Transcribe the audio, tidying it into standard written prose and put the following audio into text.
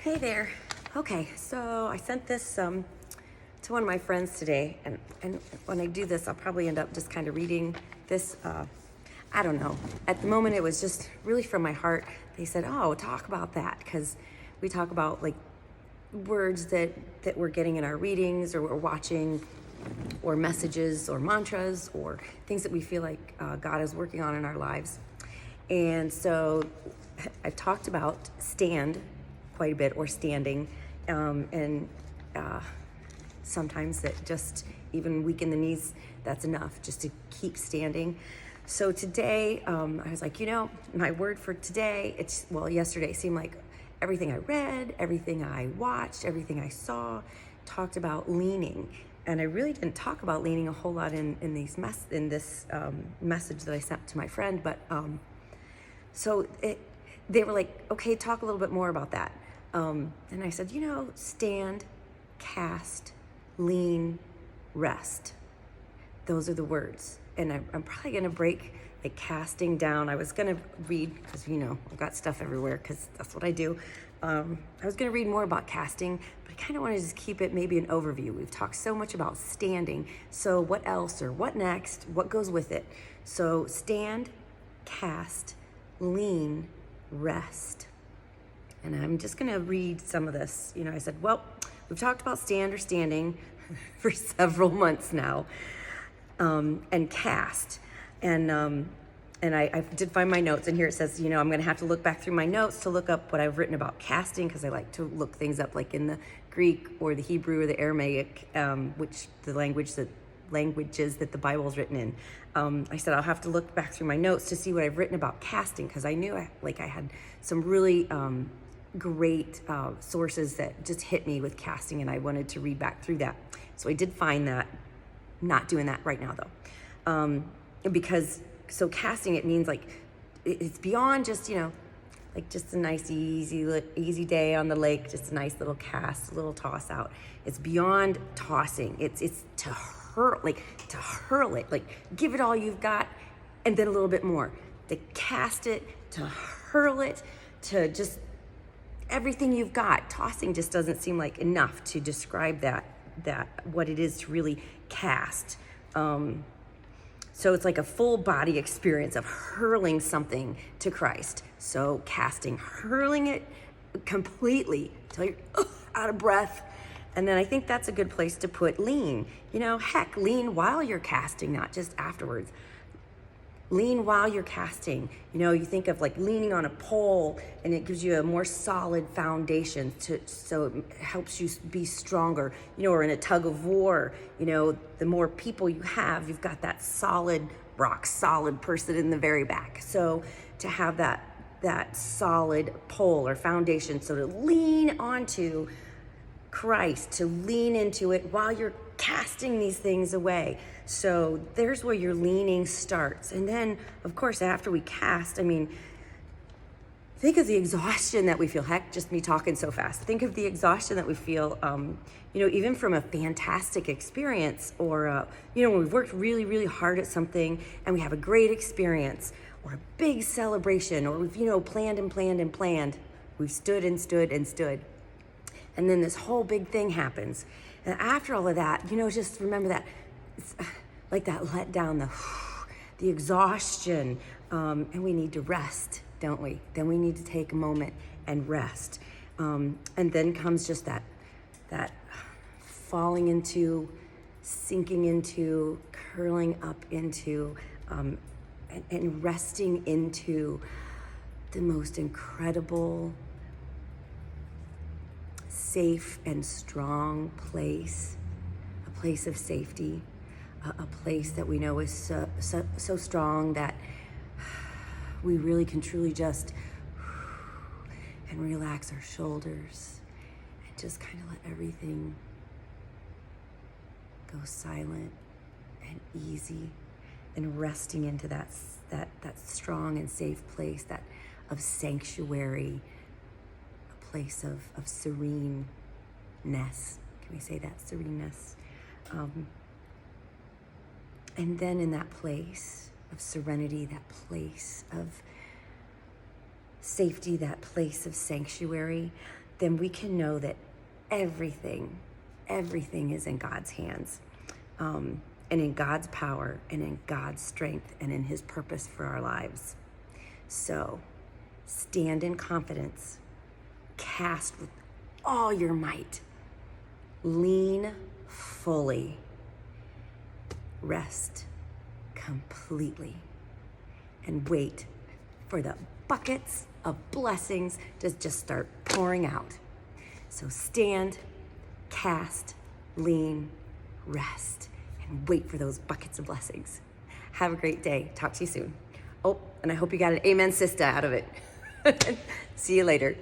Hey there. Okay, so I sent this to one of my friends today, and when I do this, I'll probably end up just kind of reading this. I don't know. At the moment, it was just really from my heart. They said, "Oh, talk about that," because we talk about like words that we're getting in our readings, or we're watching, or messages, or mantras, or things that we feel like God is working on in our lives. And so I've talked about stand quite a bit, or standing, and sometimes that just even weaken the knees, that's enough just to keep standing. So today, I was like, my word for today, yesterday seemed like everything I read, everything I watched, everything I saw talked about leaning. And I really didn't talk about leaning a whole lot in this message that I sent to my friend, but they were like, okay, talk a little bit more about that. And I said, stand, cast, lean, rest. Those are the words. And I'm probably going to break like casting down. I was going to read, because, I've got stuff everywhere because that's what I do. I was going to read more about casting, but I kind of want to just keep it maybe an overview. We've talked so much about standing. So what else, or what next? What goes with it? So stand, cast, lean, rest. And I'm just going to read some of this. I said, well, we've talked about stand or standing for several months now, and cast. And I did find my notes, and here it says, I'm going to have to look back through my notes to look up what I've written about casting, because I like to look things up like in the Greek or the Hebrew or the Aramaic, which the languages that the Bible's written in. I said I'll have to look back through my notes to see what I've written about casting, because I knew I had some really great sources that just hit me with casting, and I wanted to read back through that. So I did find that. Not doing that right now though, because casting, it means like it's beyond just like just a nice easy day on the lake, just a nice little cast, a little toss out. It's beyond tossing. It's to hurl it, like give it all you've got, and then a little bit more. To cast it, to hurl it, to just everything you've got. Tossing just doesn't seem like enough to describe that what it is to really cast. So it's like a full body experience of hurling something to Christ. So casting, hurling it completely till you're out of breath. And then I think that's a good place to put lean. Lean while you're casting, not just afterwards. Lean while you're casting. You think of like leaning on a pole, and it gives you a more solid foundation so it helps you be stronger. Or in a tug of war, the more people you have, you've got that solid, rock solid person in the very back. So to have that solid pole or foundation, so to lean onto Christ, to lean into it while you're casting these things away. So there's where your leaning starts. And then, of course, after we cast, think of the exhaustion that we feel. Heck, just me talking so fast. Think of the exhaustion that we feel, even from a fantastic experience, or, when we've worked really, really hard at something and we have a great experience, or a big celebration, or we've, planned and planned and planned. We've stood and stood and stood. And then this whole big thing happens. And after all of that, just remember that it's like that letdown, the exhaustion, and we need to rest, don't we? Then we need to take a moment and rest. And then comes just that falling into, sinking into, curling up into, and resting into the most incredible, safe and strong place, a place of safety, a place that we know is so strong that we really can truly just and relax our shoulders and just kind of let everything go silent and easy, and resting into that strong and safe place, that of sanctuary, place of sereneness. Can we say that? Sereneness. And then in that place of serenity, that place of safety, that place of sanctuary, then we can know that everything is in God's hands, and in God's power, and in God's strength, and in his purpose for our lives. So stand in confidence, cast with all your might, lean fully, rest completely, and wait for the buckets of blessings to just start pouring out. So stand, cast, lean, rest, and wait for those buckets of blessings. Have a great day. Talk to you soon. Oh, and I hope you got an amen sister out of it. See you later.